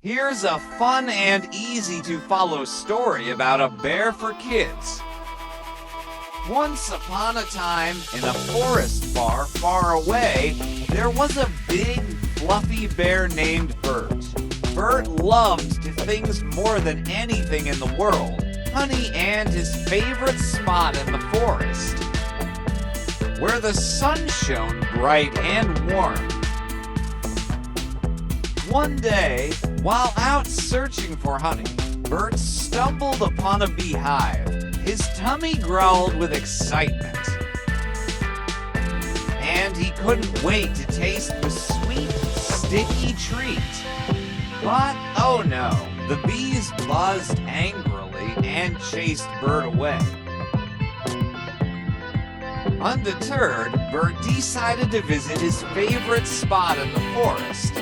Here's a fun and easy-to-follow story about a bear for kids. Once upon a time, in a forest far, far away, there was a big, fluffy bear named Bert. Bert loved things more than anything in the world, honey and his favorite spot in the forest, where the sun shone bright and warm. One day, while out searching for honey, Bert stumbled upon a beehive. His tummy growled with excitement, and he couldn't wait to taste the sweet, sticky treat. But, oh no, the bees buzzed angrily and chased Bert away. Undeterred, Bert decided to visit his favorite spot in the forest.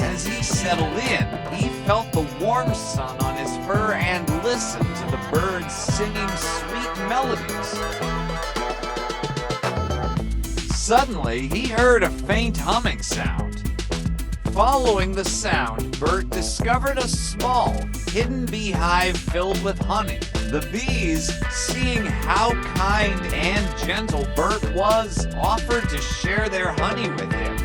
As he settled in, he felt the warm sun on his fur and listened to the birds singing sweet melodies. Suddenly, he heard a faint humming sound. Following the sound, Bert discovered a small, hidden beehive filled with honey. The bees, seeing how kind and gentle Bert was, offered to share their honey with him.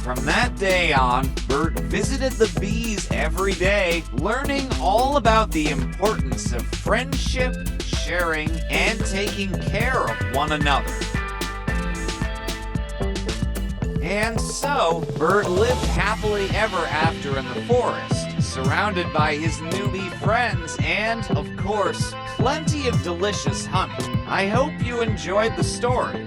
From that day on, Bert visited the bees every day, learning all about the importance of friendship, sharing, and taking care of one another. And so, Bert lived happily ever after in the forest, surrounded by his new bee friends and, of course, plenty of delicious honey. I hope you enjoyed the story.